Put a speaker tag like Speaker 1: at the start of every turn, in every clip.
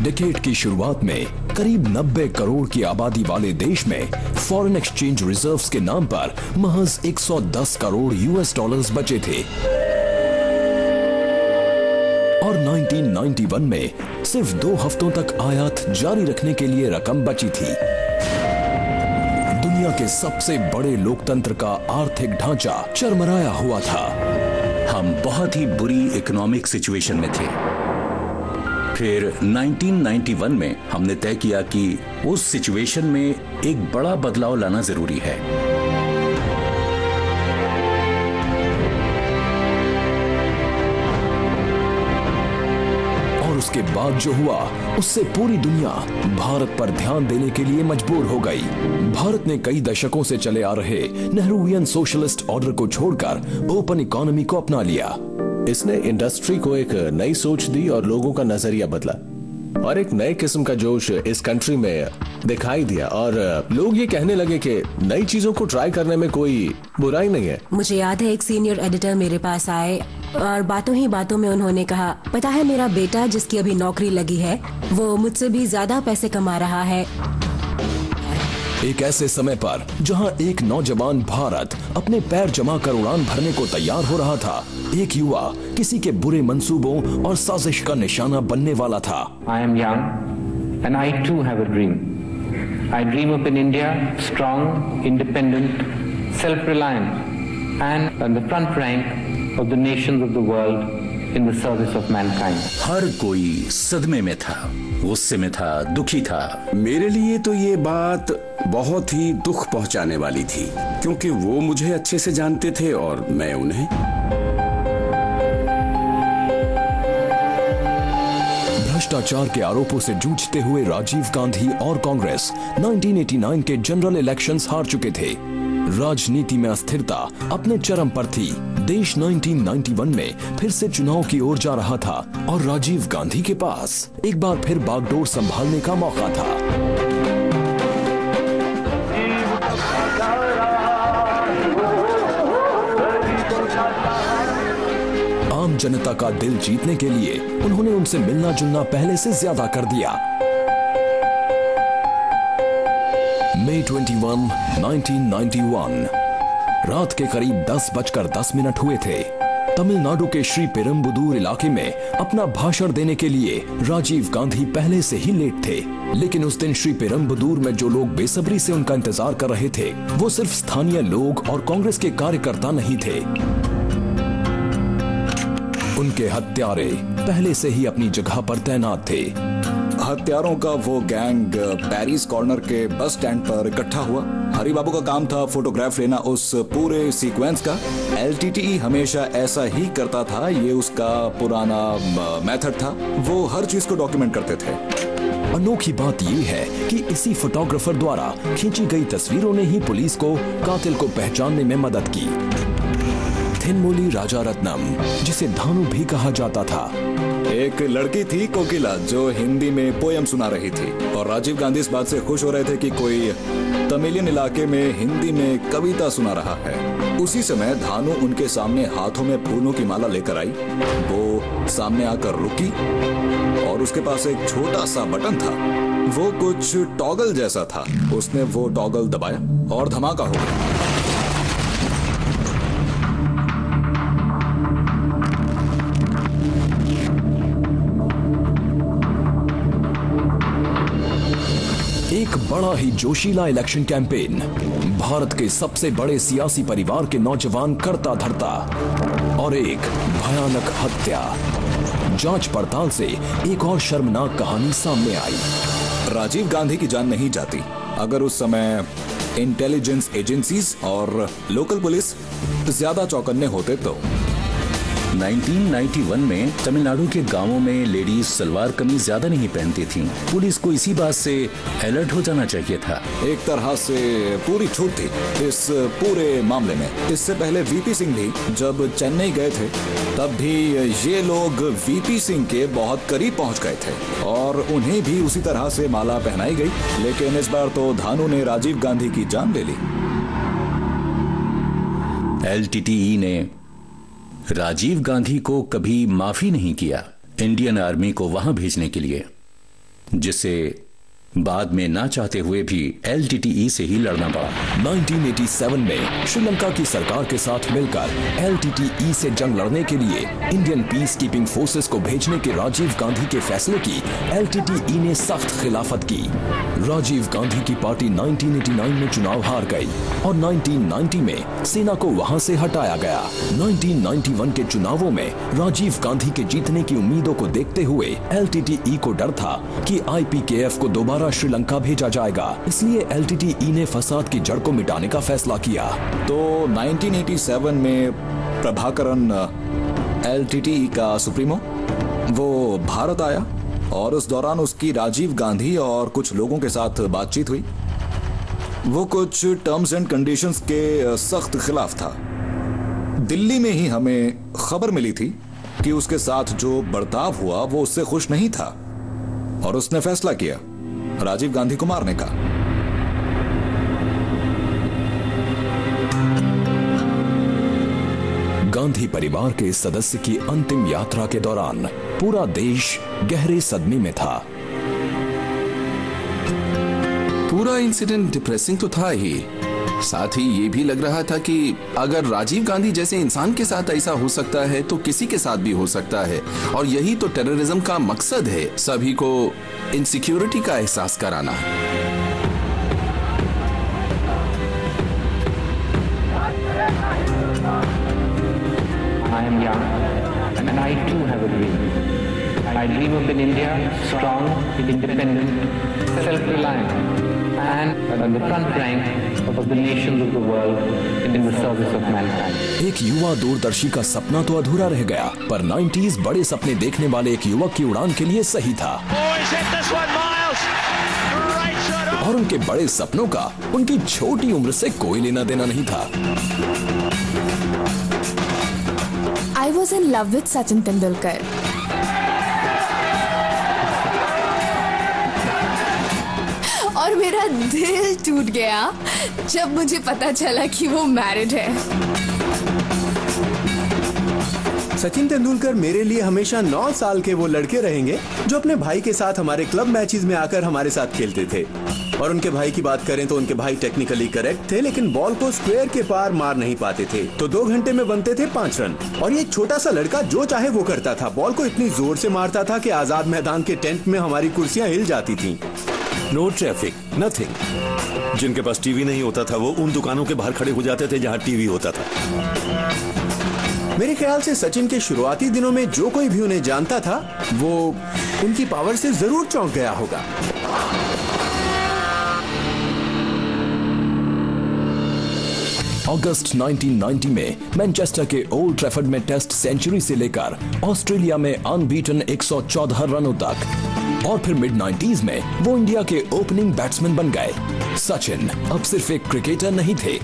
Speaker 1: Decade की शुरुआत में करीब 90 करोड़ की आबादी वाले देश में फॉरेन एक्सचेंज रिजर्व्स के नाम पर महज 110 करोड़ यूएस डॉलर्स बचे थे और 1991 में सिर्फ 2 हफ्तों तक आयात जारी रखने के लिए रकम बची थी। दुनिया के सबसे बड़े लोकतंत्र का आर्थिक ढांचा चरमराया हुआ था।
Speaker 2: हम बहुत ही बुरी इकोनॉमिक सिचुएशन में थे। फिर 1991 में हमने तय किया कि उस सिचुएशन में एक बड़ा बदलाव लाना जरूरी है।
Speaker 1: और उसके बाद जो हुआ उससे पूरी दुनिया भारत पर ध्यान देने के लिए मजबूर हो गई। भारत ने कई दशकों से चले आ रहे नेहरूवियन सोशलिस्ट ऑर्डर को छोड़कर ओपन इकोनॉमी को अपना लिया।
Speaker 3: इसने इंडस्ट्री को एक नई सोच दी और लोगों का नजरिया बदला और एक नए किस्म का जोश इस कंट्री में दिखाई दिया और लोग ये कहने लगे कि नई चीजों को ट्राई करने में कोई बुराई नहीं है।
Speaker 4: मुझे याद है एक सीनियर एडिटर मेरे पास आए और बातों ही बातों में उन्होंने कहा, पता है मेरा बेटा जिसकी अभी नौकरी लगी है वो मुझसे भी ज्यादा पैसे कमा रहा है।
Speaker 1: एक ऐसे समय पर जहां एक नौजवान भारत अपने पैर जमा कर उड़ान भरने को तैयार हो रहा था, एक युवा किसी के बुरे मंसूबों और साजिश का निशाना बनने वाला था।
Speaker 5: I am young and I too have a dream. I dream of an India strong, independent, self-reliant and on the front rank of the nations of the world in the service of mankind.
Speaker 2: हर कोई सदमे में था, गुस्से में था, दुखी था।
Speaker 6: मेरे लिए तो ये बात बहुत ही दुख पहुंचाने वाली थी क्योंकि वो मुझे अच्छे से जानते थे और मैं उन्हें।
Speaker 1: भ्रष्टाचार के आरोपों से जूझते हुए राजीव गांधी और कांग्रेस 1989 के जनरल इलेक्शंस हार चुके थे। राजनीति में अस्थिरता अपने चरम पर थी। देश 1991 में फिर से चुनाव की ओर जा रहा था और राजीव गांधी के पास एक बार फिर बागडोर संभालने का मौका था। आम जनता का दिल जीतने के लिए उन्होंने उनसे मिलना जुलना पहले से ज्यादा कर दिया। मई 21, 1991 रात के करीब 10:10 हुए थे। तमिलनाडु के श्री पेरम्बुदूर इलाके में अपना भाषण देने के लिए राजीव गांधी पहले से ही लेट थे, लेकिन उस दिन श्री पेरम्बुदूर में जो लोग बेसब्री से उनका इंतजार कर रहे थे वो सिर्फ स्थानीय लोग और कांग्रेस के कार्यकर्ता नहीं थे। उनके हत्यारे पहले से ही अपनी जगह पर तैनात थे।
Speaker 7: हत्यारों का वो गैंग पेरिस कॉर्नर के बस स्टैंड पर इकट्ठा हुआ। हरी बाबू का काम था फोटोग्राफ लेना उस पूरे सीक्वेंस का। एलटीटीई हमेशा ऐसा ही करता था, ये उसका पुराना मेथड था। वो हर चीज को डॉक्यूमेंट करते थे।
Speaker 1: अनोखी बात यह है कि इसी फोटोग्राफर द्वारा खींची गई तस्वीरों ने ही पुलिस को कातिल को पहचानने में मदद की। थिनमोली राजारत्नम, जिसे धानु भी कहा जाता था,
Speaker 7: एक लड़की थी कोकिला जो हिंदी में पोयम सुना रही थी और राजीव गांधी इस बात से खुश हो रहे थे कि कोई तमिलियन इलाके में हिंदी में कविता सुना रहा है। उसी समय धानु उनके सामने हाथों में फूलों की माला लेकर आई। वो सामने आकर रुकी और उसके पास एक छोटा सा बटन था, वो कुछ टॉगल जैसा था। उसने वो टॉगल दबाया और धमाका हो गया।
Speaker 1: एक बड़ा ही जोशीला इलेक्शन कैंपेन, भारत के सबसे बड़े सियासी परिवार के नौजवान करता धरता और एक भयानक हत्या। जांच पड़ताल से एक और शर्मनाक कहानी सामने आई।
Speaker 7: राजीव गांधी की जान नहीं जाती अगर उस समय इंटेलिजेंस एजेंसीज और लोकल पुलिस ज्यादा चौकन्ने होते तो।
Speaker 2: 1991 में तमिलनाडु के गांवों में लेडीज सलवार कमीज ज्यादा नहीं पहनती थीं। पुलिस को इसी बात से अलर्ट हो जाना चाहिए था।
Speaker 7: एक तरह से पूरी छूट थी इस पूरे मामले में। इससे पहले वीपी सिंह भी जब चेन्नई गए थे तब भी ये लोग वीपी सिंह के बहुत करीब पहुंच गए थे और उन्हें भी उसी तरह से माला पहनाई गई, लेकिन इस बार तो धानु ने राजीव गांधी की जान ले ली।
Speaker 2: एलटीटीई ने राजीव गांधी को कभी माफी नहीं किया इंडियन आर्मी को वहां भेजने के लिए। जिसे बाद में ना चाहते हुए भी LTTE से ही लड़ना पड़ा।
Speaker 1: 1987 में श्रीलंका की सरकार के साथ मिलकर LTTE से जंग लड़ने के लिए इंडियन पीस कीपिंग फोर्सेस को भेजने के राजीव गांधी के फैसले की LTTE ने सख्त खिलाफत की। राजीव गांधी की पार्टी 1989 में चुनाव हार गई और 1990 में सेना को वहां से हटाया गया। 1991 के चुनावों में राजीव गांधी के जीतने की उम्मीदों को देखते हुए LTTE को डर था कि IPKF को दोबारा श्रीलंका भेजा जाएगा, इसलिए LTTE ने फसाद की जड़ को मिटाने का फैसला किया।
Speaker 7: तो 1987 में प्रभाकरन LTTE का सुप्रीमो वो भारत आया और उस दौरान उसकी राजीव गांधी और कुछ लोगों के साथ बातचीत हुई। वो कुछ टर्म्स एंड कंडीशंस के सख्त खिलाफ था। दिल्ली में ही हमें खबर मिली थी कि उसके साथ जो बर्ताव हुआ वो उससे खुश नहीं था और उसने फैसला किया राजीव गांधी को मारने का।
Speaker 1: गांधी परिवार के इस सदस्य की अंतिम यात्रा के दौरान पूरा देश गहरे सदमे में था।
Speaker 8: पूरा इंसिडेंट डिप्रेसिंग तो था ही, साथ ही ये भी लग रहा था कि अगर राजीव गांधी जैसे इंसान के साथ ऐसा हो सकता है तो किसी के साथ भी हो सकता है, और यही तो टेररिज्म का मकसद है, सभी को इनसिक्योरिटी का एहसास कराना।
Speaker 5: I am young and I too have a dream. I dream of an India strong, independent, self-reliant and on the front rank of the nations of the world in the service of mankind.
Speaker 1: एक युवा दूरदर्शी का सपना तो अधूरा रह गया, पर 90s बड़े सपने देखने वाले एक युवक की उड़ान के लिए सही था। और उनके बड़े सपनों का उनकी छोटी उम्र से कोई लेना देना नहीं था।
Speaker 9: I was in love with Sachin Tendulkar. और मेरा दिल टूट गया जब मुझे पता चला कि वो मैरिड है।
Speaker 10: सचिन तेंदुलकर मेरे लिए हमेशा 9 साल के वो लड़के रहेंगे जो अपने भाई के साथ हमारे क्लब मैचेस में आकर हमारे साथ खेलते थे। और उनके भाई की बात करें तो उनके भाई टेक्निकली करेक्ट थे, लेकिन बॉल को स्क्वायर के पार मार नहीं पाते थे, तो 2 घंटे में बनते थे 5 रन। और ये छोटा सा लड़का जो चाहे वो करता था, बॉल को इतनी जोर से मारता था कि आजाद मैदान के टेंट में हमारी कुर्सियां हिल जाती थी।
Speaker 11: No traffic, nothing. जिनके पास टीवी नहीं होता था वो उन दुकानों के बाहर खड़े हो जाते थे जहां टीवी होता था।
Speaker 10: मेरे ख्याल से सचिन के शुरुआती दिनों में जो कोई भी उन्हें जानता था वो उनकी पावर से जरूर चौंक गया होगा।
Speaker 1: अगस्त 1990 में मैनचेस्टर के ओल्ड ट्रैफर्ड में टेस्ट सेंचुरी से लेकर ऑस्ट्रेलिया में अनबीटन 114 रनों तक, और फिर मिड 90s में वो इंडिया के ओपनिंग बैट्समैन बन गए। सचिन अब सिर्फ एक क्रिकेटर नहीं थे।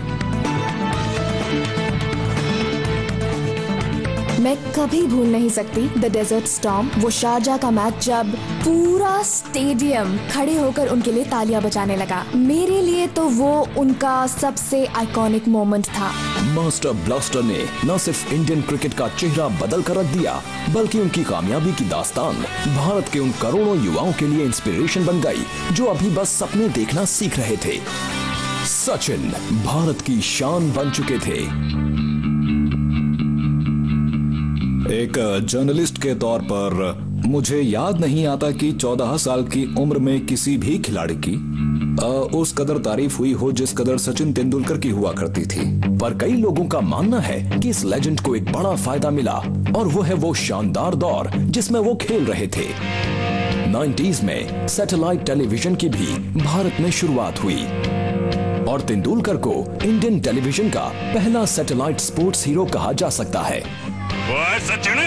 Speaker 9: मैं कभी भूल नहीं सकती द डेजर्ट स्टॉर्म, वो शारजा का मैच जब पूरा स्टेडियम खड़े होकर उनके लिए तालियां बजाने लगा। मेरे लिए तो वो उनका सबसे आइकॉनिक मोमेंट था।
Speaker 1: मास्टर ब्लास्टर ने न सिर्फ इंडियन क्रिकेट का चेहरा बदल कर रख दिया, बल्कि उनकी कामयाबी की दास्तान भारत के उन करोड़ों युवाओं के लिए इंस्पिरेशन बन गई जो अभी बस सपने देखना सीख रहे थे। सचिन भारत की शान बन चुके थे।
Speaker 7: एक जर्नलिस्ट के तौर पर मुझे याद नहीं आता कि 14 साल की उम्र में किसी भी खिलाड़ी की उस कदर तारीफ हुई हो जिस कदर सचिन तेंदुलकर की हुआ करती थी।
Speaker 1: पर कई लोगों का मानना है कि इस लेजेंड को एक बड़ा फायदा मिला, और वो है वो शानदार दौर जिसमें वो खेल रहे थे। 90s में सैटेलाइट टेलीविजन की भी भारत में शुरुआत हुई और तेंदुलकर को इंडियन टेलीविजन का पहला सैटेलाइट स्पोर्ट्स हीरो कहा जा सकता है।
Speaker 12: Sachin,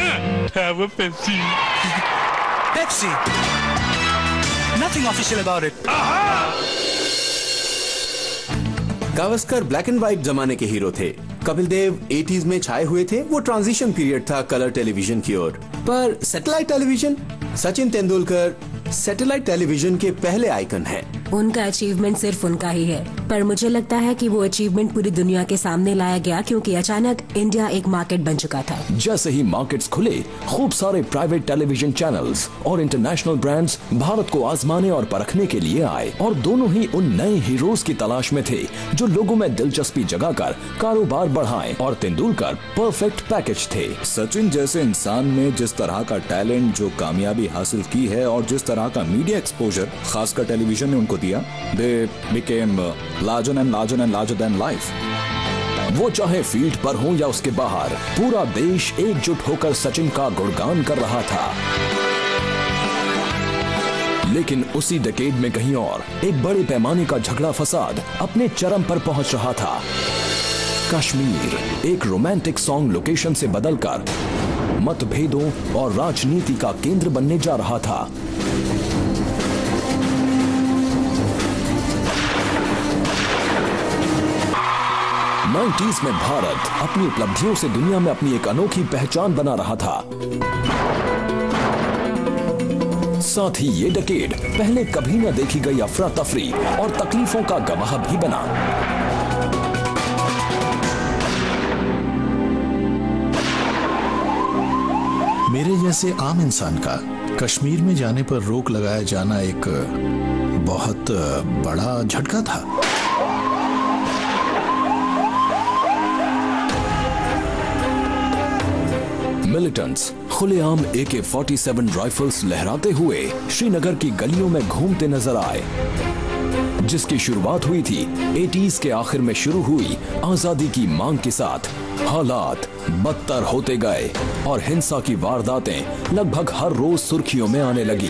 Speaker 12: have a Pepsi. Pepsi? Nothing official about it.
Speaker 10: Gavaskar black and white जमाने के हीरो थे। कपिल देव 80s में छाए हुए थे, वो ट्रांजिशन पीरियड था कलर टेलीविजन की ओर। पर satellite television, Sachin Tendulkar satellite television के पहले आइकन हैं।
Speaker 4: उनका अचीवमेंट सिर्फ उनका ही है, पर मुझे लगता है कि वो अचीवमेंट पूरी दुनिया के सामने लाया गया क्योंकि अचानक इंडिया एक मार्केट बन चुका था।
Speaker 1: जैसे ही मार्केट्स खुले, खूब सारे प्राइवेट टेलीविजन चैनल्स और इंटरनेशनल ब्रांड्स भारत को आजमाने और परखने के लिए आए और दोनों ही उन नए हीरोज की तलाश में थे जो लोगों में दिलचस्पी जगाकर कारोबार बढ़ाएं, और तेंदुलकर परफेक्ट पैकेज थे।
Speaker 7: सचिन जैसे इंसान ने जिस तरह का टैलेंट, जो कामयाबी हासिल की है और जिस तरह का मीडिया एक्सपोजर खासकर टेलीविजन ने उनको दिया, they became larger and larger and larger than life.
Speaker 1: वो चाहे फील्ड पर हो या उसके बाहर, पूरा देश एकजुट होकर सचिन का गुणगान कर रहा था। लेकिन उसी डेकेड में कहीं और एक बड़े पैमाने का झगड़ा फसाद अपने चरम पर पहुंच रहा था। कश्मीर एक रोमांटिक सॉन्ग लोकेशन से बदलकर मतभेदों और राजनीति का केंद्र बनने जा रहा था। नाइंटीज़ में भारत अपनी उपलब्धियों से दुनिया में अपनी एक अनोखी पहचान बना रहा था। साथ ही ये डेकेड पहले कभी न देखी गई अफरा तफरी और तकलीफों का गवाह भी बना।
Speaker 13: मेरे जैसे आम इंसान का कश्मीर में जाने पर रोक लगाया जाना एक बहुत बड़ा झटका था।
Speaker 1: मिलिटेंट्स खुलेआम AK-47 राइफल्स लहराते हुए श्रीनगर की गलियों में घूमते नजर आए, जिसकी शुरुआत हुई थी 80s के आखिर में शुरू हुई आजादी की मांग के साथ। हालात बदतर होते गए और हिंसा की वारदातें लगभग हर रोज सुर्खियों में आने लगी।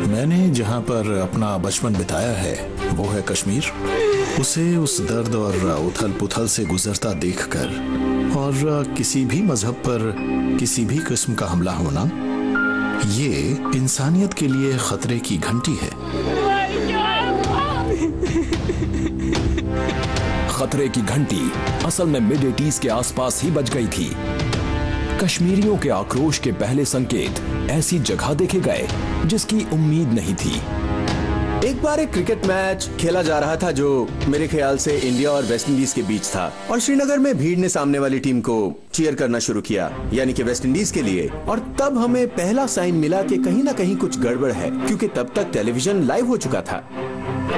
Speaker 13: मैंने जहां पर अपना बचपन बिताया है वो है कश्मीर। उसे उस दर्द और उथल पुथल से गुजरता देखकर और किसी भी मजहब पर किसी भी किस्म का हमला होना, ये इंसानियत के लिए खतरे की घंटी है।
Speaker 1: खतरे की घंटी असल में मिड 80s के आसपास ही बज गई थी। कश्मीरियों के आक्रोश के पहले संकेत ऐसी जगह देखे गए जिसकी उम्मीद नहीं थी।
Speaker 10: एक बार एक क्रिकेट मैच खेला जा रहा था जो मेरे ख्याल से इंडिया और वेस्ट इंडीज के बीच था, और श्रीनगर में भीड़ ने सामने वाली टीम को चीयर करना शुरू किया, यानी कि वेस्ट इंडीज के लिए। और तब हमें पहला साइन मिला कि कहीं ना कहीं कुछ गड़बड़ है, क्योंकि तब तक टेलीविजन लाइव हो चुका था।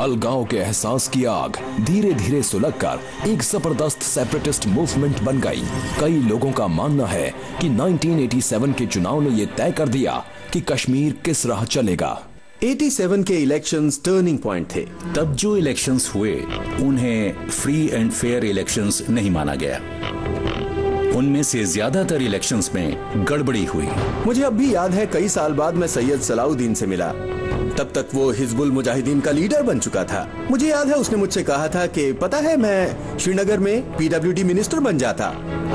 Speaker 1: अलगाव के एहसास की आग धीरे धीरे सुलगकर एक जबरदस्त सेपरेटिस्ट मूवमेंट बन गई। कई लोगों का मानना है कि 1987 के चुनाव ने यह तय कर दिया कि कश्मीर किस राह चलेगा।
Speaker 10: 87 के इलेक्शंस टर्निंग पॉइंट थे।
Speaker 2: तब जो इलेक्शंस हुए उन्हें फ्री एंड फेयर इलेक्शंस नहीं माना गया। उनमें से ज्यादातर इलेक्शंस में गड़बड़ी हुई।
Speaker 10: मुझे अब भी याद है, कई साल बाद मैं सैयद सलाउद्दीन से मिला। तब तक वो हिजबुल मुजाहिदीन का लीडर बन चुका था। मुझे याद है उसने मुझसे कहा था कि पता है, मैं श्रीनगर में PWD मिनिस्टर बन जाता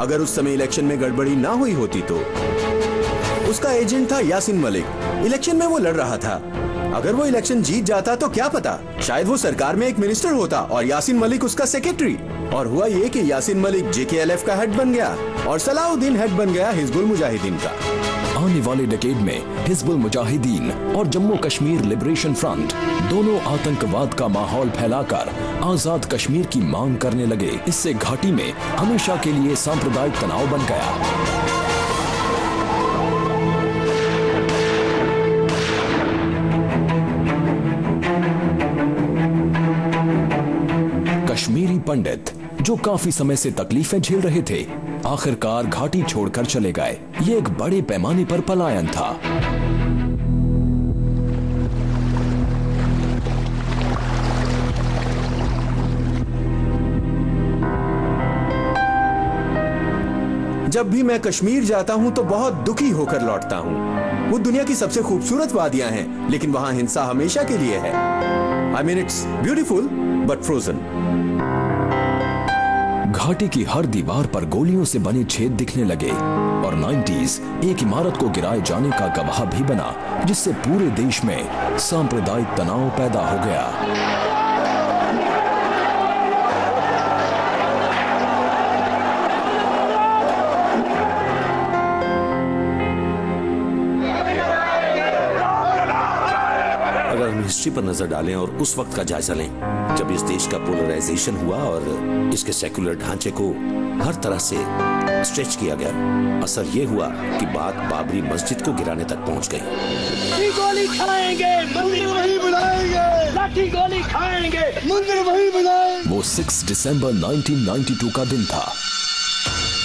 Speaker 10: अगर उस समय इलेक्शन में गड़बड़ी ना हुई होती तो। उसका एजेंट था यासिन मलिक। इलेक्शन में वो लड़ रहा था। अगर वो इलेक्शन जीत जाता तो क्या पता, शायद वो सरकार में एक मिनिस्टर होता और यासिन मलिक उसका सेक्रेटरी। और हुआ ये कि यासिन मलिक JKLF का हेड बन गया और सलाउद्दीन हेड बन गया हिजबुल मुजाहिदीन का।
Speaker 1: आने वाले डेकेड में हिजबुल मुजाहिदीन और जम्मू कश्मीर लिबरेशन फ्रंट दोनों आतंकवाद का माहौल फैलाकर आजाद कश्मीर की मांग करने लगे। इससे घाटी में हमेशा के लिए सांप्रदायिक तनाव बन गया। कश्मीरी पंडित जो काफी समय से तकलीफें झेल रहे थे, आखिरकार घाटी छोड़कर चले गए। ये एक बड़े पैमाने पर पलायन था।
Speaker 10: जब भी मैं कश्मीर जाता हूं तो बहुत दुखी होकर लौटता हूं। वो दुनिया की सबसे खूबसूरत वादियां हैं, लेकिन वहां हिंसा हमेशा के लिए है। I mean, it's beautiful but frozen.
Speaker 1: घाटी की हर दीवार पर गोलियों से बने छेद दिखने लगे और 90s एक इमारत को गिराए जाने का गवाह भी बना, जिससे पूरे देश में सांप्रदायिक तनाव पैदा हो गया।
Speaker 11: हिस्ट्री पर नजर डालें और उस वक्त का जायजा लें जब इस देश का पोलराइजेशन हुआ और इसके सेक्युलर ढांचे को हर तरह से स्ट्रेच किया गया। असर ये हुआ कि बात बाबरी मस्जिद को गिराने तक पहुंच गई।
Speaker 14: गोली खाएंगे, मंदिर वहीं बनाएंगे, लाठी गोली खाएंगे, मंदिर वहीं बनाएंगे।
Speaker 1: वो 6 दिसंबर 1992 का दिन था।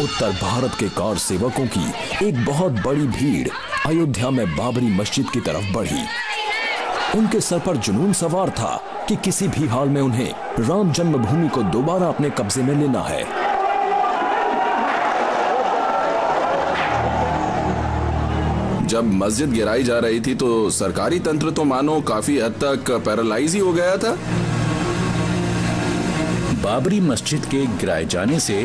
Speaker 1: उत्तर भारत के कार सेवकों की एक बहुत बड़ी भीड़ अयोध्या में बाबरी मस्जिद की तरफ बढ़ी। उनके सर पर जुनून सवार था कि किसी भी हाल में उन्हें राम जन्मभूमि को दोबारा अपने कब्जे में लेना है।
Speaker 8: जब मस्जिद गिराई जा रही थी तो सरकारी तंत्र तो मानो काफी हद तक पैरालाइज ही हो गया था।
Speaker 2: बाबरी मस्जिद के गिराए जाने से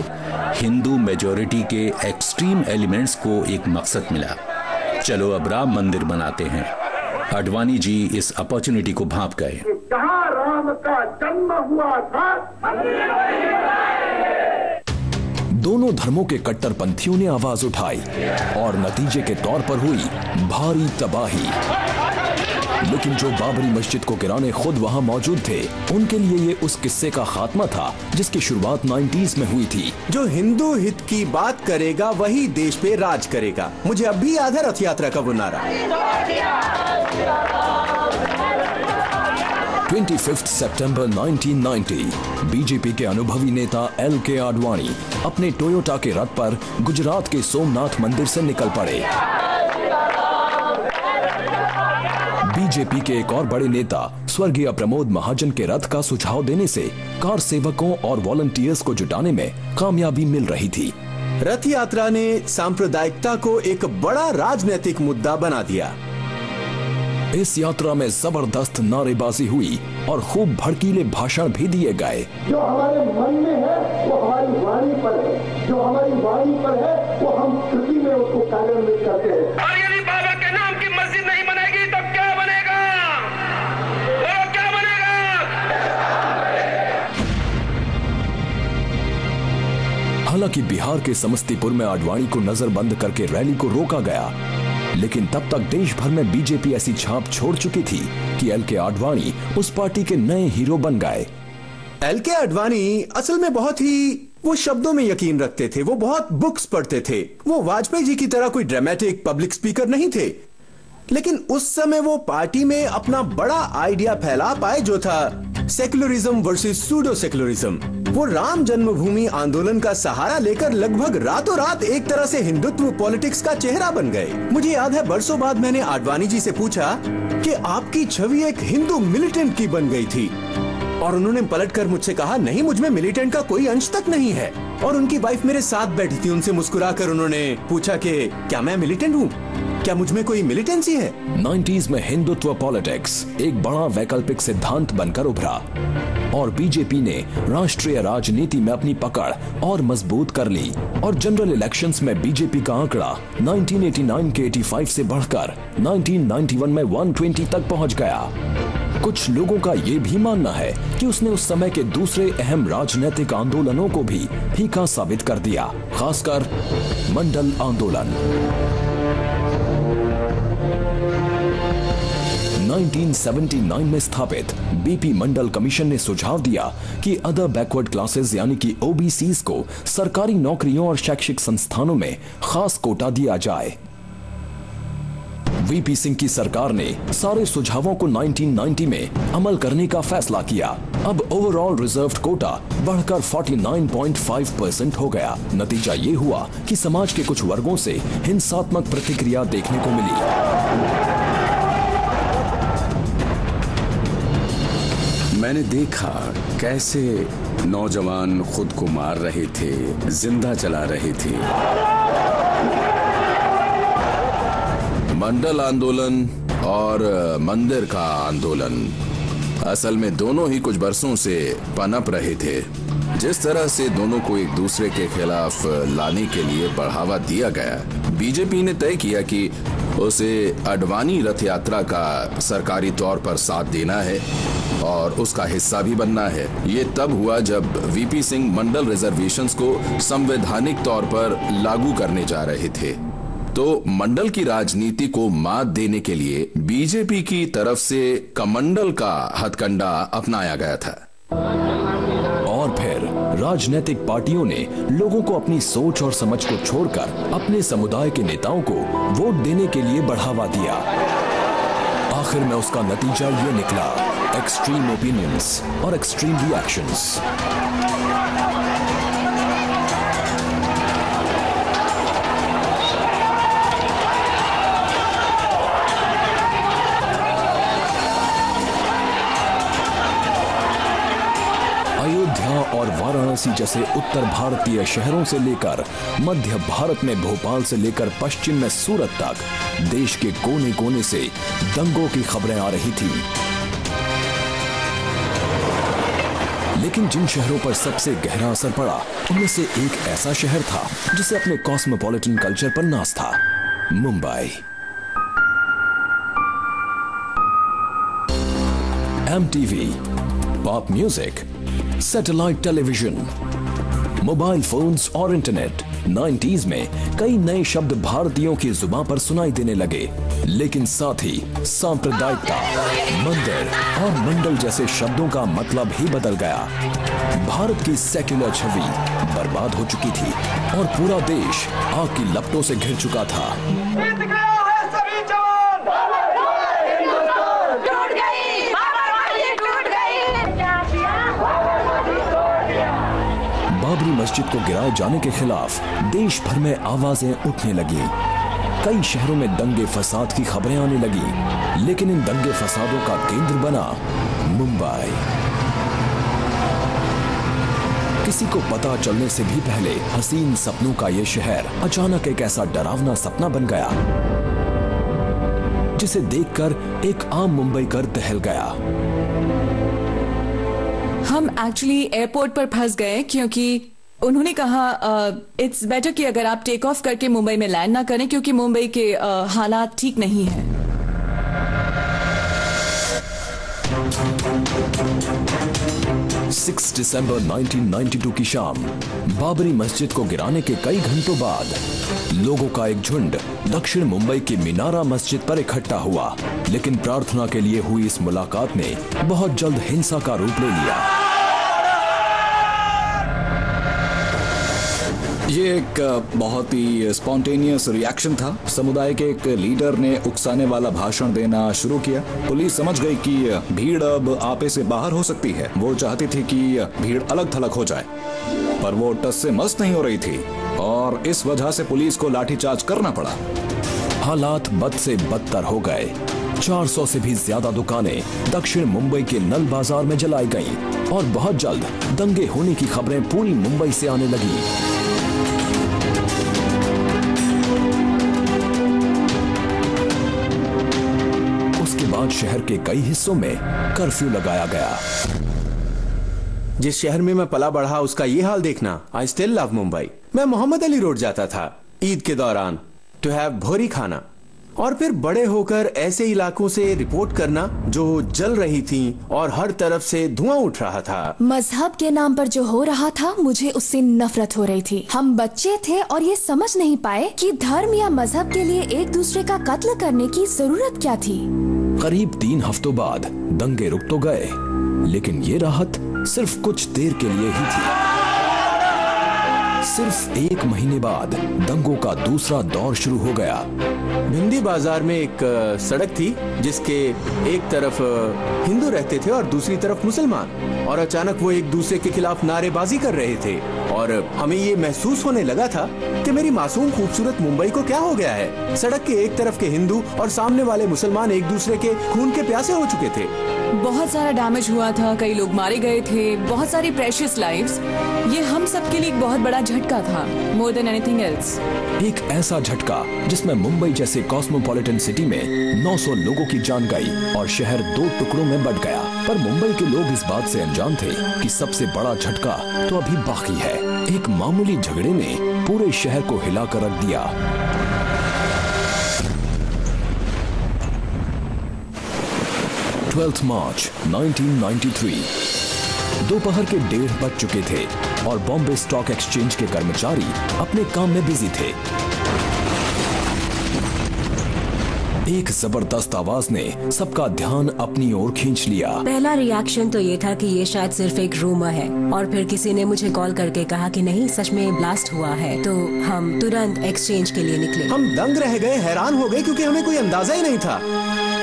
Speaker 2: हिंदू मेजॉरिटी के एक्सट्रीम एलिमेंट्स को एक मकसद मिला, चलो अब राम मंदिर बनाते हैं। आडवाणी जी इस अपॉर्चुनिटी को भांप गए।
Speaker 14: कहाँ राम का जन्म हुआ था,
Speaker 1: दोनों धर्मों के कट्टरपंथियों ने आवाज उठाई और नतीजे के तौर पर हुई भारी तबाही। लेकिन जो बाबरी मस्जिद को गिराने खुद वहां मौजूद थे, उनके लिए ये उस किस्से का खात्मा था जिसकी शुरुआत 90s में हुई थी।
Speaker 10: जो हिंदू हित की बात करेगा वही देश पे राज करेगा। मुझे अब भी याद है रथ यात्रा का वो नारा।
Speaker 1: 25 सितंबर 1990 बीजेपी के अनुभवी नेता LK आडवाणी अपने टोयोटा के रथ पर गुजरात के सोमनाथ मंदिर से निकल पड़े। बीजेपी के एक और बड़े नेता स्वर्गीय प्रमोद महाजन के रथ का सुझाव देने से कार सेवकों और वॉलंटियर्स को जुटाने में कामयाबी मिल रही थी।
Speaker 10: रथ यात्रा ने सांप्रदायिकता को एक बड़ा राजनीतिक मुद्दा बना दिया।
Speaker 1: इस यात्रा में जबरदस्त नारेबाजी हुई और खूब भड़कीले भाषण भी दिए गए।
Speaker 14: जो हमारे मन में है वो हमारी वाणी पर है, जो हमारी वाणी पर है वो हम कृति में उसको कार्यान्वित करते हैं। और यदि बाबा के नाम की मस्जिद नहीं बनेगी तो क्या बनेगा? वो क्या बनेगा?
Speaker 1: हालांकि बिहार के समस्तीपुर में आडवाणी को नजरबंद करके रैली को रोका गया, लेकिन तब तक देश भर में बीजेपी ऐसी छाप छोड़ चुकी थी कि LK आडवाणी उस पार्टी के नए हीरो बन गए।
Speaker 10: LK आडवाणी असल में बहुत ही वो शब्दों में यकीन रखते थे। वो बहुत बुक्स पढ़ते थे। वो वाजपेयी जी की तरह कोई ड्रामेटिक पब्लिक स्पीकर नहीं थे, लेकिन उस समय वो पार्टी में अपना बड़ा आइडिया फैला पाए, जो था सेक्युलरिज्म वर्सेस सूडो सेक्युलरिज्म। वो राम जन्मभूमि आंदोलन का सहारा लेकर लगभग रातों रात एक तरह से हिंदुत्व पॉलिटिक्स का चेहरा बन गए। मुझे याद है बरसों बाद मैंने आडवाणी जी से पूछा कि आपकी छवि एक हिंदू मिलिटेंट की बन गई थी, और उन्होंने पलटकर मुझसे कहा, नहीं, मुझ में मिलिटेंट का कोई अंश तक नहीं है। और उनकी वाइफ मेरे साथ बैठी थी। उनसे मुस्कुराकर उन्होंने पूछा कि क्या मैं मिलिटेंट हूँ, क्या मुझ में कोई मिलिटेंसी है?
Speaker 1: 90s में हिंदुत्व पॉलिटिक्स एक बड़ा वैकल्पिक सिद्धांत बनकर उभरा और बीजेपी ने राष्ट्रीय राजनीति में अपनी पकड़ और मजबूत कर ली और जनरल इलेक्शंस में बीजेपी का आंकड़ा 1989 के 85 से बढ़कर 1991 में 120 तक पहुंच गया। कुछ लोगों का ये भी मानना है कि उसने उस समय के दूसरे अहम राजनीतिक आंदोलनों को भी फीका साबित कर दिया, खासकर मंडल आंदोलन। 1979 में स्थापित BP मंडल कमीशन ने सुझाव दिया कि अदर बैकवर्ड क्लासेस यानी कि OBCs को सरकारी नौकरियों और शैक्षिक संस्थानों में खास कोटा दिया जाए। VP सिंह की सरकार ने सारे सुझावों को 1990 में अमल करने का फैसला किया। अब ओवरऑल रिजर्व्ड कोटा बढ़कर 49.5% हो गया। नतीजा ये हुआ कि समाज के कुछ वर्गों से हिंसात्मक प्रतिक्रिया देखने को मिली।
Speaker 6: मैंने देखा कैसे नौजवान खुद को मार रहे थे, जिंदा जला रहे थे।
Speaker 8: मंडल आंदोलन और मंदिर का आंदोलन असल में दोनों ही कुछ बरसों से पनप रहे थे। जिस तरह से दोनों को एक दूसरे के खिलाफ लाने के लिए बढ़ावा दिया गया, बीजेपी ने तय किया कि उसे आडवाणी रथ यात्रा का सरकारी तौर पर साथ देना है और उसका हिस्सा भी बनना है। ये तब हुआ जब VP सिंह मंडल रिजर्वेशंस को संवैधानिक तौर पर लागू करने जा रहे थे। तो मंडल की राजनीति को मात देने के लिए बीजेपी की तरफ से कमंडल का हथकंडा अपनाया गया था।
Speaker 1: और फिर राजनीतिक पार्टियों ने लोगों को अपनी सोच और समझ को छोड़कर अपने समुदाय के नेताओं को वोट देने के लिए बढ़ावा दिया। आखिर में उसका नतीजा ये निकला, एक्सट्रीम ओपिनियंस और एक्सट्रीम रिएक्शंस। अयोध्या और वाराणसी जैसे उत्तर भारतीय शहरों से लेकर मध्य भारत में भोपाल से लेकर पश्चिम में सूरत तक देश के कोने कोने से दंगों की खबरें आ रही थी। लेकिन जिन शहरों पर सबसे गहरा असर पड़ा उनमें से एक ऐसा शहर था जिसे अपने कॉस्मोपॉलिटन कल्चर पर नाज था, Mumbai. MTV, pop music, satellite television, mobile phones और इंटरनेट 90s में कई नए शब्द भारतीयों की जुबान पर सुनाई देने लगे, लेकिन साथ ही सांप्रदायिकता, मंदिर और मंडल जैसे शब्दों का मतलब ही बदल गया। भारत की सेक्युलर छवि बर्बाद हो चुकी थी और पूरा देश आग की लपटों से घिर चुका था। बाबरी मस्जिद को गिराए जाने के खिलाफ देश भर में आवाजें उठने लगी। कई शहरों में दंगे फसाद की खबरें आने लगी, लेकिन इन दंगे फसादों का केंद्र बना मुंबई। किसी को पता चलने से भी पहले हसीन सपनों का यह शहर अचानक एक ऐसा डरावना सपना बन गया जिसे देखकर एक आम मुंबईकर दहल गया।
Speaker 15: हम एक्चुअली एयरपोर्ट पर फंस गए क्योंकि उन्होंने कहा इट्स बेटर कि अगर आप टेक ऑफ करके मुंबई में लैंड ना करें क्योंकि मुंबई के हालात ठीक नहीं हैं।
Speaker 1: 6 दिसंबर 1992 की शाम बाबरी मस्जिद को गिराने के कई घंटों बाद लोगों का एक झुंड दक्षिण मुंबई की मीनारा मस्जिद पर इकट्ठा हुआ, लेकिन प्रार्थना के लिए हुई इस मुलाकात ने बहुत जल्द हिंसा का रूप ले लिया।
Speaker 7: ये एक बहुत ही स्पॉन्टेनियस रिएक्शन था। समुदाय के एक लीडर ने उकसाने वाला भाषण देना शुरू किया। पुलिस समझ गई कि भीड़ अब आपे से बाहर हो सकती है। वो चाहती थी कि भीड़ अलग थलग हो जाए, पर वो टस से मस्त नहीं हो रही थी और इस वजह से पुलिस को लाठीचार्ज करना पड़ा।
Speaker 1: हालात बद से बदतर हो गए। 400 से भी ज्यादा दुकानें दक्षिण मुंबई के नल बाजार में जलाई गईं और बहुत जल्द दंगे होने की खबरें पूरी मुंबई से आने लगी। उसके बाद शहर के कई हिस्सों में कर्फ्यू लगाया गया।
Speaker 10: जिस शहर में मैं पला बढ़ा उसका ये हाल देखना, आई स्टिल लव मुंबई। मैं मोहम्मद अली रोड जाता था ईद के दौरान टू हैव भोरी खाना, और फिर बड़े होकर ऐसे इलाकों से रिपोर्ट करना जो जल रही थी और हर तरफ से धुआं उठ रहा था।
Speaker 9: मजहब के नाम पर जो हो रहा था मुझे उससे नफरत हो रही थी। हम बच्चे थे और ये समझ नहीं पाए कि धर्म या मजहब के लिए एक दूसरे का कत्ल करने की जरूरत क्या थी।
Speaker 1: करीब 3 हफ्तों बाद दंगे रुक तो गए, लेकिन ये राहत सिर्फ कुछ देर के लिए ही थी। सिर्फ 1 महीने बाद दंगों का दूसरा दौर शुरू हो गया।
Speaker 10: भिंडी बाजार में एक सड़क थी जिसके एक तरफ हिंदू रहते थे और दूसरी तरफ मुसलमान, और अचानक वो एक दूसरे के खिलाफ नारेबाजी कर रहे थे और हमें ये महसूस होने लगा था कि मेरी मासूम खूबसूरत मुंबई को क्या हो गया है। सड़क के एक तरफ के हिंदू और सामने वाले मुसलमान एक दूसरे के खून के प्यासे हो चुके थे।
Speaker 15: बहुत सारा डैमेज हुआ था, कई लोग मारे गए थे, बहुत सारी प्रेशियस लाइव्स। ये हम सब के लिए एक बहुत बड़ा झटका था, मोर देन एनीथिंग एल्स।
Speaker 1: एक ऐसा झटका जिसमें मुंबई जैसे कॉस्मोपॉलिटन सिटी में 900 लोगों की जान गई और शहर 2 टुकड़ों में बंट गया। पर मुंबई के लोग इस बात से अनजान थे कि सबसे बड़ा झटका तो अभी बाकी है। एक मामूली झगड़े ने पूरे शहर को हिलाकर रख दिया। मार्च 1993 दोपहर के 1:30 बज चुके थे और बॉम्बे स्टॉक एक्सचेंज के कर्मचारी अपने काम में बिजी थे। एक जबरदस्त आवाज ने सबका ध्यान अपनी ओर खींच लिया।
Speaker 4: पहला रिएक्शन तो ये था कि ये शायद सिर्फ एक रूमर है, और फिर किसी ने मुझे कॉल करके कहा कि नहीं, सच में ब्लास्ट हुआ है। तो हम तुरंत एक्सचेंज के लिए निकले।
Speaker 10: हम दंग रह गए, हैरान हो गए, क्योंकि हमें कोई अंदाजा ही नहीं था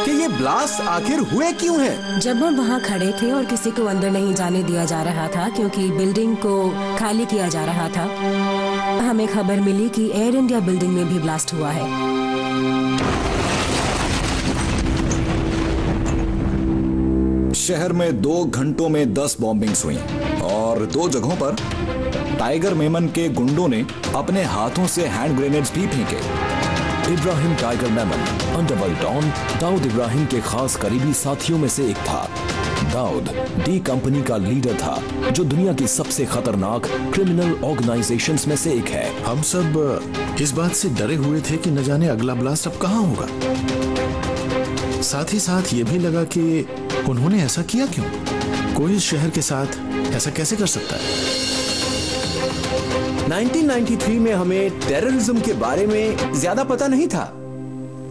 Speaker 10: कि ये ब्लास्ट आखिर हुए क्यों हैं।
Speaker 4: जब हम वहाँ खड़े थे और किसी को अंदर नहीं जाने दिया जा रहा था क्योंकि बिल्डिंग को खाली किया जा रहा था, हमें खबर मिली कि एयर इंडिया बिल्डिंग में भी ब्लास्ट हुआ है।
Speaker 7: शहर में 2 घंटों में 10 बॉम्बिंग्स हुई और 2 जगहों पर टाइगर मेमन के गुंडों ने अपने हाथों से हैंड ग्रेनेड्स भी फेंके।
Speaker 1: Ibrahim Tiger Memon underworld don Dawood Ibrahim के खास करीबी साथियों में से एक था। दाऊद डी कंपनी का लीडर था, जो दुनिया की सबसे खतरनाक क्रिमिनल ऑर्गेनाइजेशंस में से एक है।
Speaker 13: हम सब इस बात से डरे हुए थे कि न जाने अगला ब्लास्ट अब कहाँ होगा। साथ ही साथ ये भी लगा कि उन्होंने ऐसा किया क्यों? कोई इस शहर के साथ ऐसा कैसे कर सकता है?
Speaker 10: 1993 में हमें टेररिज्म के बारे में ज्यादा पता नहीं था।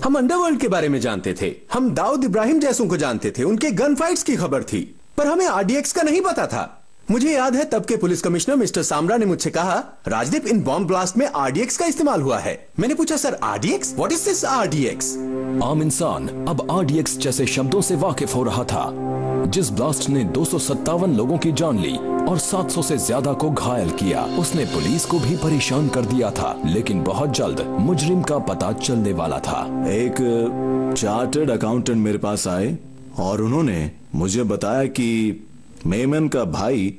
Speaker 10: हम अंडरवर्ल्ड के बारे में जानते थे, हम दाऊद इब्राहिम जैसों को जानते थे, उनके गन फाइट्स की खबर थी, पर हमें आरडीएक्स का नहीं पता था। मुझे याद है तब के पुलिस कमिश्नर मिस्टर सामरा ने मुझसे कहा, राजदीप, इन बॉम्ब ब्लास्ट में आरडीएक्स का इस्तेमाल हुआ है। मैंने पूछा, sir RDX? What is this RDX?
Speaker 1: आम इंसान अब आरडीएक्स जैसे शब्दों से वाकिफ हो रहा था। जिस ब्लास्ट ने 257 लोगों की जान ली और 700 से ज्यादा को घायल किया, उसने पुलिस को भी परेशान कर दिया था। लेकिन बहुत जल्द मुजरिम का पता चलने वाला था।
Speaker 3: एक चार्टर्ड अकाउंटेंट मेरे पास आए और उन्होंने मुझे बताया कि मेमन का भाई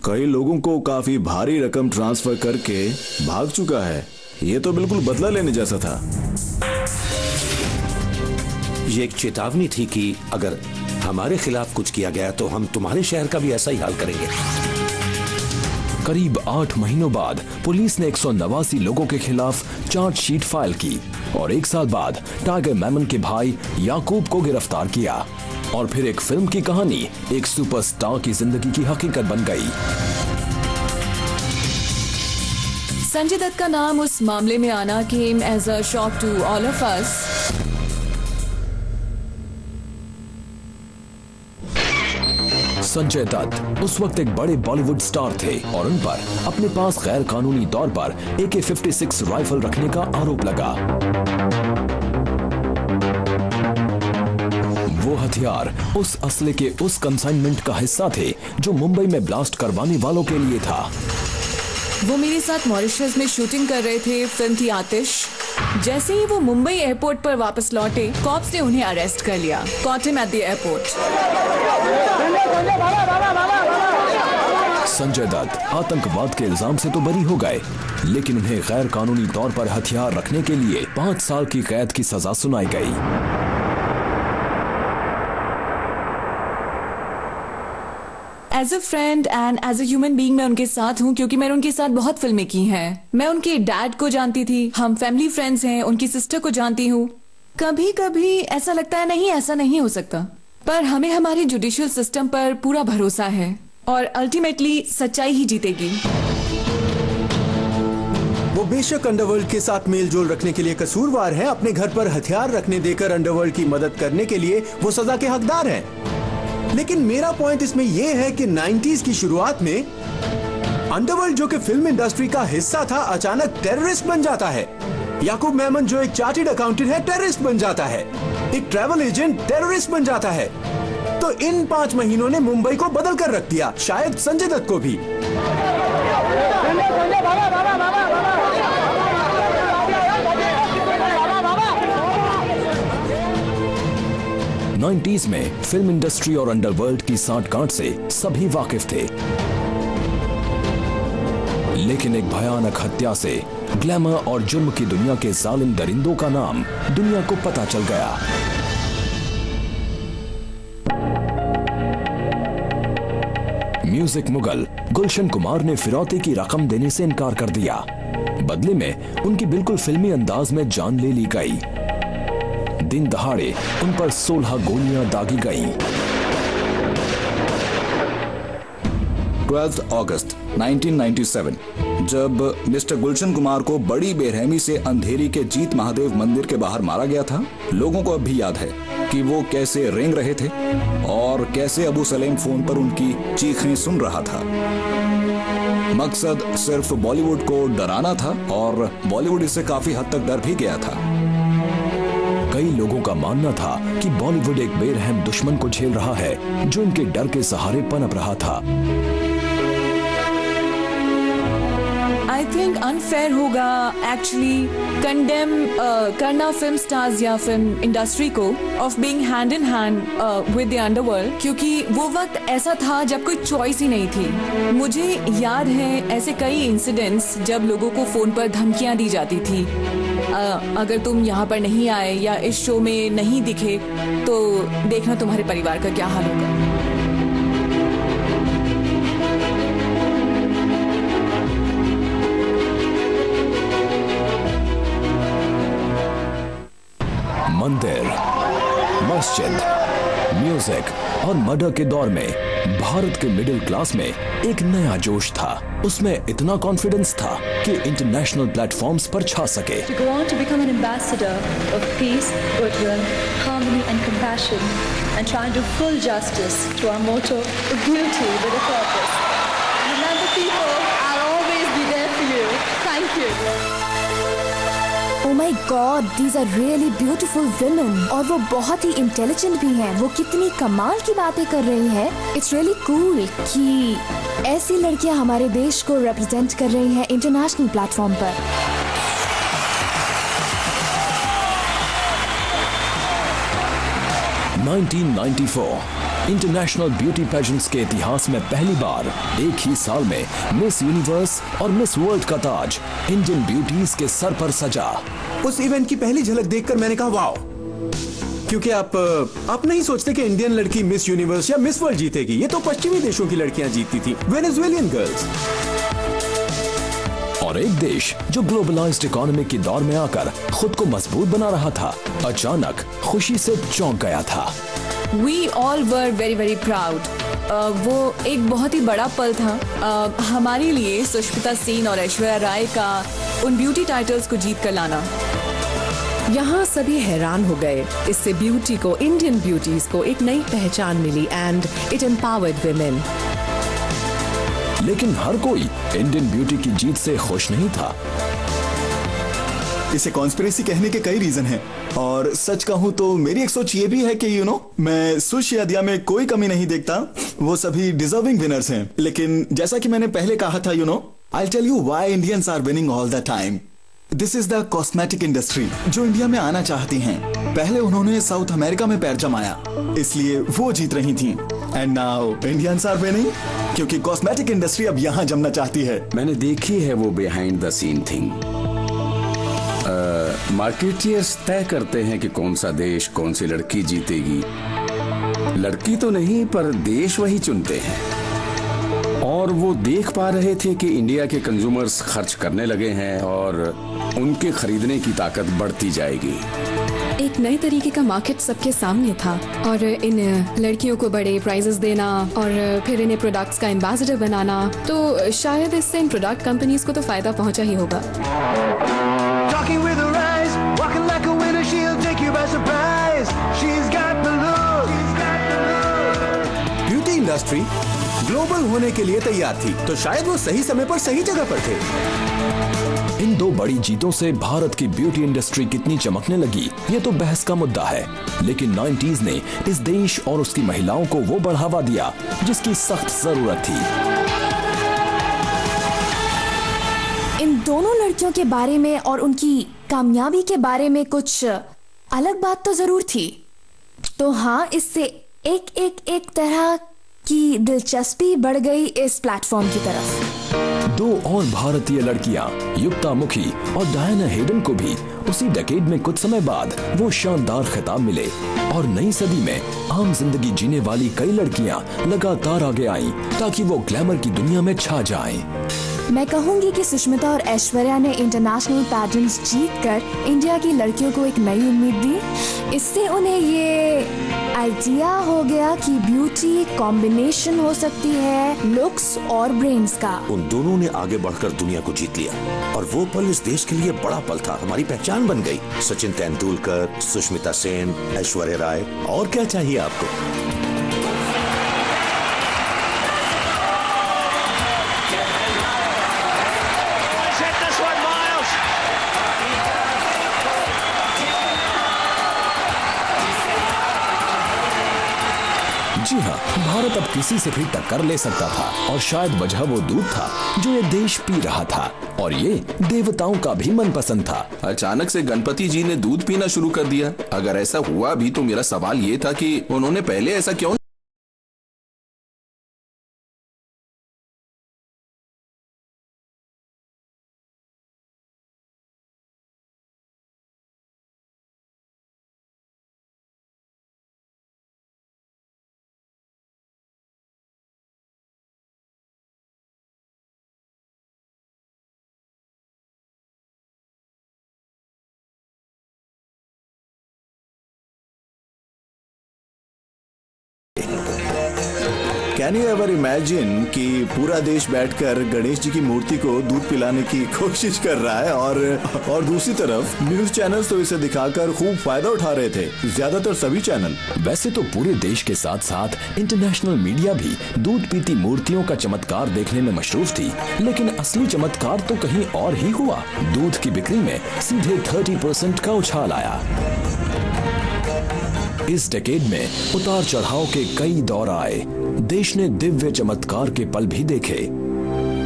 Speaker 3: कई लोगों को काफी भारी रकम ट्रांसफर करके भाग चुका है। ये तो बिल्कुल बदला लेने जैसा था।
Speaker 11: ये एक चेतावनी थी कि अगर हमारे खिलाफ कुछ किया गया तो हम तुम्हारे शहर का भी ऐसा ही हाल करेंगे।
Speaker 1: करीब 8 महीनों बाद पुलिस ने 189 लोगों के खिलाफ चार्जशीट फाइल की और 1 साल बाद टाइगर मेमन के भाई याकूब को गिरफ्तार किया। और फिर एक फिल्म की कहानी एक सुपरस्टार की जिंदगी की हकीकत बन गई।
Speaker 15: संजय दत्त का नाम उस मामले में आना came as a shock to all of us.
Speaker 1: Sanjay Dutt उस वक्त एक बड़े बॉलीवुड स्टार थे और उन पर अपने पास गैर कानूनी तौर पर AK-56 राइफल रखने का आरोप लगा। वो हथियार उस असले के उस कंसाइनमेंट का हिस्सा थे जो मुंबई में ब्लास्ट करवाने वालों के लिए था।
Speaker 15: वो मेरे साथ मॉरिशस में शूटिंग कर रहे थे, फिल्म थी आतिश। जैसे ही वो मुंबई एयरपोर्ट पर वापस लौटे, कॉप्स ने उन्हें अरेस्ट कर लिया। Caught him at the airport.
Speaker 1: Sanjay Dutt आतंकवाद के इल्जाम से तो बरी हो गए, लेकिन उन्हें गैर कानूनी तौर पर हथियार रखने के लिए 5 साल की कैद की सजा सुनाई गई।
Speaker 15: As a friend and as a human being मैं उनके साथ हूँ, क्योंकि मैंने उनके साथ बहुत फिल्में की हैं। मैं उनके डैड को जानती थी, हम फैमिली फ्रेंड्स हैं, उनकी सिस्टर को जानती हूँ। कभी कभी ऐसा लगता है नहीं, ऐसा नहीं हो सकता, पर हमें हमारे जुडिशियल सिस्टम पर पूरा भरोसा है और अल्टीमेटली सच्चाई ही जीतेगी।
Speaker 10: वो बेशक अंडरवर्ल्ड के साथ मेल जोल रखने के लिए कसूरवार हैं, अपने घर पर हथियार रखने देकर अंडरवर्ल्ड की मदद करने के लिए वो सजा के हकदार हैं। लेकिन मेरा पॉइंट इसमें यह है कि 90s की शुरुआत में अंडरवर्ल्ड, जो कि फिल्म इंडस्ट्री का हिस्सा था, अचानक टेररिस्ट बन जाता है। याकूब मेमन, जो एक चार्टर्ड अकाउंटेंट है, टेररिस्ट बन जाता है। एक ट्रैवल एजेंट टेररिस्ट बन जाता है। तो इन 5 महीनों ने मुंबई को बदल कर रख दिया, शायद संजय दत्त को भी।
Speaker 1: 90s में फिल्म इंडस्ट्री और अंडरवर्ल्ड की सांठगांठ से सभी वाकिफ थे, लेकिन एक भयानक हत्या से ग्लैमर और जुर्म की दुनिया के जालिम दरिंदों का नाम दुनिया को पता चल गया। म्यूजिक मुगल गुलशन कुमार ने फिरौती की रकम देने से इनकार कर दिया। बदले में उनकी बिल्कुल फिल्मी अंदाज में जान ले ली गई। दिन दहाड़े उन पर 16 गोलियां दागी गईं।
Speaker 7: 12 अगस्त 1997 जब मिस्टर गुलशन कुमार को बड़ी बेरहमी से अंधेरी के जीत महादेव मंदिर के बाहर मारा गया था। लोगों को अब भी याद है कि वो कैसे रेंग रहे थे और कैसे अबू सलेम फोन पर उनकी चीखें सुन रहा था। मकसद सिर्फ बॉलीवुड को डराना था और बॉलीवुड इससे काफी हद तक डर भी गया था।
Speaker 1: कई लोगों का मानना था कि बॉलीवुड एक बेरहम दुश्मन को झेल रहा है जो उनके डर के सहारे पनप रहा था।
Speaker 15: आई थिंक अनफेयर होगा एक्चुअली कंडेम करना फिल्म स्टार्स या फिल्म इंडस्ट्री को of being hand in hand with the underworld, क्योंकि वो वक्त ऐसा था जब कोई चॉइस ही नहीं थी। मुझे याद है ऐसे कई इंसिडेंट्स जब लोगों को फोन पर धमकियां दी जाती थी, अगर तुम यहाँ पर नहीं आए या इस शो में नहीं दिखे तो देखना तुम्हारे परिवार का क्या हाल होगा।
Speaker 1: मंदिर, मस्जिद, म्यूजिक और मर्डर के दौर में भारत के मिडिल क्लास में एक नया जोश था। उसमें इतना कॉन्फिडेंस था कि इंटरनेशनल प्लेटफॉर्म्स पर छा सके।
Speaker 16: To go on to become an ambassador of peace, goodwill, harmony and compassion and try and do full justice to our motto, beauty with a purpose. Remember people, I'll always be there for you. Thank you.
Speaker 9: Oh my God, these are really beautiful women. और वो बहुत ही intelligent भी हैं। वो कितनी कमाल की बातें कर रही हैं। It's really cool कि ऐसी लड़कियां हमारे देश को रिप्रेजेंट कर रही हैं इंटरनेशनल प्लेटफॉर्म पर।
Speaker 1: इंटरनेशनल ब्यूटी पेजेंट्स के इतिहास में पहली बार एक ही साल में मिस यूनिवर्स और मिस वर्ल्ड का ताज इंडियन ब्यूटीज के सर पर सजा।
Speaker 10: उस इवेंट की पहली झलक देखकर मैंने कहा वाओ, क्योंकि आप नहीं सोचते कि इंडियन लड़की मिस यूनिवर्स या मिस वर्ल्ड जीतेगी। ये तो पश्चिमी देशों की लड़कियां जीतती थी, वेनेजुएलियन गर्ल्स।
Speaker 1: और एक देश जो ग्लोबलाइज्ड इकोनॉमी के दौर में आकर खुद को मजबूत बना रहा था, अचानक खुशी से चौंक गया था।
Speaker 15: We all were very very proud. वो एक बहुत ही बड़ा पल था हमारे लिए, सुष्मिता सेन और ऐश्वर्या राय का उन ब्यूटी टाइटल्स को जीत कर लाना।
Speaker 17: यहाँ सभी हैरान हो गए। इससे ब्यूटी को, इंडियन ब्यूटीज को एक नई पहचान मिली एंड इट एम्पावर्ड विमेन।
Speaker 1: लेकिन हर कोई इंडियन ब्यूटी की जीत से खुश नहीं था।
Speaker 18: इसे कॉन्स्पिरेसी कहने के कई रीजन हैं, और सच कहूं तो मेरी एक सोच ये भी है कि मैं सुशियादिया में कोई कमी नहीं देखता। वो सभी डिजर्विंग विनर्स हैं। लेकिन जैसा कि मैंने पहले कहा था, I tell you why Indians are winning all the time. This is the cosmetic industry जो इंडिया में आना चाहती हैं। पहले उन्होंने साउथ अमेरिका में पैर जमाया, इसलिए वो जीत रही थी। And now Indians are winning क्योंकि कॉस्मेटिक इंडस्ट्री अब यहाँ जमना चाहती है।
Speaker 6: मैंने देखी है वो behind the scene thing. Marketers तय करते हैं कि कौन सा देश कौन सी लड़की जीतेगी। लड़की तो नहीं पर देश वही चुनते हैं। और वो देख पा रहे थे कि इंडिया के कंज्यूमर्स खर्च करने लगे हैं और उनके खरीदने की ताकत बढ़ती जाएगी।
Speaker 17: एक नए तरीके का मार्केट सबके सामने था, और इन लड़कियों को बड़े प्राइजेस देना और फिर इन्हें प्रोडक्ट्स का एम्बेसडर बनाना, तो शायद इससे इन प्रोडक्ट कंपनीज को तो फायदा पहुंचा ही होगा।
Speaker 14: Talking with her eyes, walking like a winner, she'll take you by surprise. She's got the look.
Speaker 10: Beauty industry global होने के लिए तैयार थी, तो शायद वो सही समय पर सही जगह पर थे।
Speaker 1: इन दो बड़ी जीतों से भारत की ब्यूटी इंडस्ट्री कितनी चमकने लगी, ये तो बहस का मुद्दा है। लेकिन 90s ने इस देश और उसकी महिलाओं को वो बढ़ावा दिया जिसकी सख्त जरूरत थी।
Speaker 9: इन दोनों लड़कियों के बारे में और उनकी कामयाबी के बारे में कुछ अलग बात तो जरूर थी। तो हाँ, इससे एक तरह की दिलचस्पी बढ़ गई इस प्लेटफॉर्म की तरफ।
Speaker 1: दो और भारतीय लड़कियां, युक्ता मुखी और डायना हेडन को भी उसी डेकेड में कुछ समय बाद वो शानदार खिताब मिले, और नई सदी में आम जिंदगी जीने वाली कई लड़कियां लगातार आगे आईं ताकि वो ग्लैमर की दुनिया में छा जाएं।
Speaker 9: मैं कहूंगी कि सुष्मिता और ऐश्वर्या ने इंटरनेशनल पैजेंट्स जीतकर इंडिया की लड़कियों को एक नई उम्मीद दी। इससे उन्हें ये आइडिया हो गया कि ब्यूटी कॉम्बिनेशन हो सकती है लुक्स और ब्रेन्स का।
Speaker 11: उन दोनों ने आगे बढ़कर दुनिया को जीत लिया और वो पल इस देश के लिए बड़ा पल था, हमारी पहचान बन गई। सचिन तेंदुलकर, सुष्मिता सेन, ऐश्वर्या राय, और क्या चाहिए आपको?
Speaker 1: जी हाँ, भारत अब किसी से भी टक्कर ले सकता था और शायद वजह वो दूध था जो ये देश पी रहा था और ये देवताओं का भी मनपसंद था।
Speaker 8: अचानक से गणपति जी ने दूध पीना शुरू कर दिया। अगर ऐसा हुआ भी तो मेरा सवाल ये था कि उन्होंने पहले ऐसा क्यों?
Speaker 10: कैन यू एवर इमेजिन कि पूरा देश बैठकर गणेश जी की मूर्ति को दूध पिलाने की कोशिश कर रहा है और दूसरी तरफ न्यूज चैनल्स तो इसे दिखाकर खूब फायदा उठा रहे थे, ज्यादातर सभी चैनल।
Speaker 1: वैसे तो पूरे देश के साथ साथ इंटरनेशनल मीडिया भी दूध पीती मूर्तियों का चमत्कार देखने में मशरूफ थी, लेकिन असली चमत्कार तो कहीं और ही हुआ। दूध की बिक्री में सीधे 30% का उछाल आया। इस डेकेड में उतार चढ़ाव के कई दौर आए। देश ने दिव्य चमत्कार के पल भी देखे,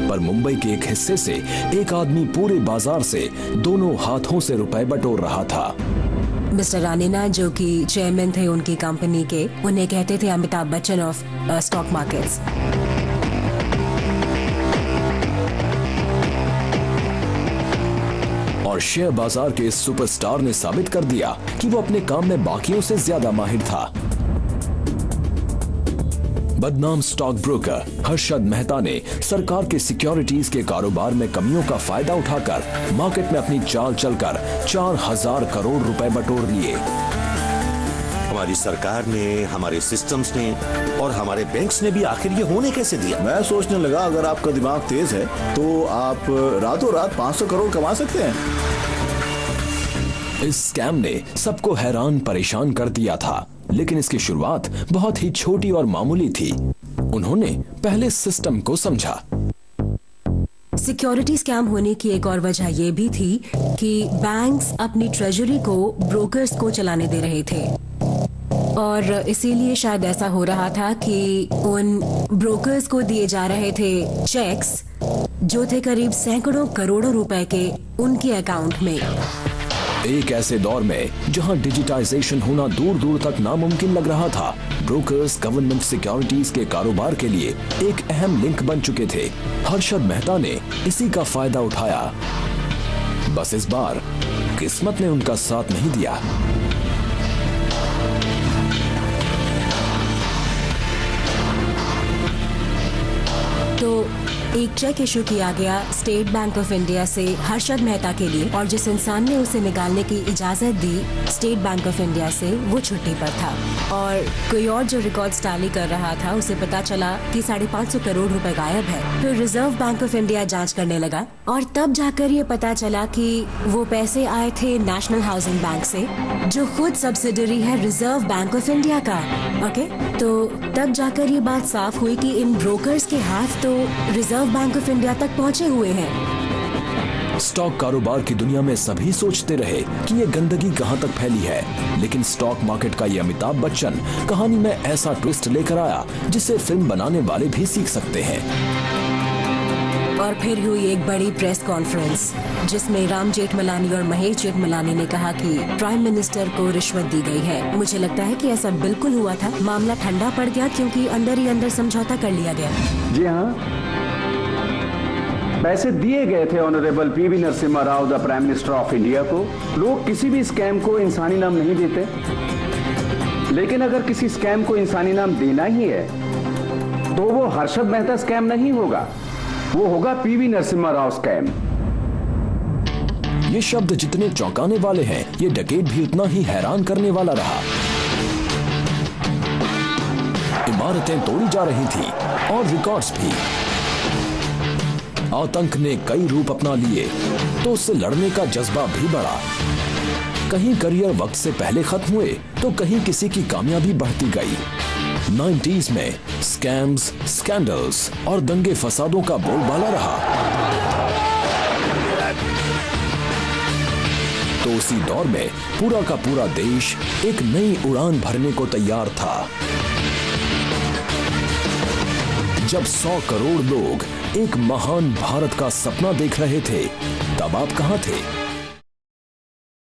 Speaker 1: पर मुंबई के एक हिस्से से एक आदमी पूरे बाजार से दोनों हाथों से रुपए बटोर रहा था।
Speaker 4: मिस्टर रानीना, जो कि चेयरमैन थे उनकी कंपनी के, उन्हें कहते थे Amitabh Bachchan of stock markets.
Speaker 1: और शेयर बाजार के इस सुपरस्टार ने साबित कर दिया कि वो अपने काम में बाकियों से ज्यादा माहिर था। बदनाम स्टॉक ब्रोकर हर्षद मेहता ने सरकार के सिक्योरिटीज के कारोबार में कमियों का फायदा उठाकर मार्केट में अपनी चाल चलकर 4000 करोड़ रुपए बटोर लिए।
Speaker 11: हमारी सरकार ने, हमारे सिस्टम्स ने और हमारे बैंक्स ने भी आखिर ये होने कैसे दिया?
Speaker 10: मैं सोचने लगा अगर आपका दिमाग तेज है तो आप रातों रात 500 करोड़ कमा सकते हैं।
Speaker 1: इस स्कैम ने सबको हैरान परेशान कर दिया था, लेकिन इसकी शुरुआत बहुत ही छोटी और मामूली थी। उन्होंने पहले सिस्टम को समझा।
Speaker 4: सिक्योरिटी स्कैम होने की एक और वजह यह भी थी कि बैंक्स अपनी ट्रेजरी को ब्रोकर्स को चलाने दे रहे थे और इसीलिए शायद ऐसा हो रहा था कि उन ब्रोकर्स को दिए जा रहे थे चेक्स जो थे करीब सैकड़ों करोड़ों रुपए के उनके अकाउंट में।
Speaker 1: एक ऐसे दौर में जहां डिजिटाइजेशन होना दूर दूर तक नामुमकिन लग रहा था, ब्रोकर्स गवर्नमेंट सिक्योरिटीज के कारोबार के लिए एक अहम लिंक बन चुके थे। हर्षद मेहता ने इसी का फायदा उठाया। बस इस बार किस्मत ने उनका साथ नहीं दिया।
Speaker 4: तो एक चेक इशू किया गया स्टेट बैंक ऑफ इंडिया से हर्षद मेहता के लिए और जिस इंसान ने उसे निकालने की इजाजत दी स्टेट बैंक ऑफ इंडिया से, वो छुट्टी पर था और कोई और जो रिकॉर्ड्स टैली कर रहा था उसे पता चला कि 550 करोड़ रुपए गायब है। फिर रिजर्व बैंक ऑफ इंडिया जांच करने लगा और तब जाकर ये पता चला कि वो पैसे आए थे नेशनल हाउसिंग बैंक से, जो खुद सब्सिडरी है रिजर्व बैंक ऑफ इंडिया का। ओके, तो तब जाकर ये बात साफ हुई कि इन ब्रोकर्स के हाथ तो रिजर्व बैंक ऑफ इंडिया तक पहुंचे हुए हैं।
Speaker 1: स्टॉक कारोबार की दुनिया में सभी सोचते रहे कि ये गंदगी कहां तक फैली है, लेकिन स्टॉक मार्केट का ये अमिताभ बच्चन कहानी में ऐसा ट्विस्ट लेकर आया जिसे फिल्म बनाने वाले भी सीख सकते हैं।
Speaker 4: और फिर हुई एक बड़ी प्रेस कॉन्फ्रेंस जिसमें राम जेठमलानी और महेश जेठमलानी ने कहा कि प्राइम मिनिस्टर को रिश्वत दी गई है। मुझे लगता है कि ऐसा बिल्कुल हुआ था। मामला ठंडा पड़ गया क्योंकि अंदर ही अंदर समझौता कर लिया गया।
Speaker 19: जी हाँ, पैसे दिए गए थे honourable PV Narasimha Rao the prime minister of India को। लोग किसी भी स्कैम को इंसानी नाम नहीं देते, लेकिन अगर किसी स्कैम को इंसानी नाम देना ही है तो वो हर्षद मेहता स्कैम नहीं होगा, वो होगा पीवी नरसिम्हा राव स्कैम।
Speaker 1: ये शब्द जितने चौंकाने वाले हैं, ये डकैत भी उतना ही हैरान करने वाला रहा। इमारतें तोड़ी जा रही थी और रिकॉर्ड्स भी। आतंक ने कई रूप अपना लिए तो उससे लड़ने का जज्बा भी बढ़ा। कहीं करियर वक्त से पहले खत्म हुए तो कहीं किसी की कामयाबी बढ़ती गई। 90s में स्कैम्स, स्कैंडल्स और दंगे फसादों का बोलबाला रहा। तो उसी दौर में पूरा का पूरा देश एक नई उड़ान भरने को तैयार था। जब 100 करोड़ लोग एक महान भारत का सपना देख रहे थे, तब आप कहां थे?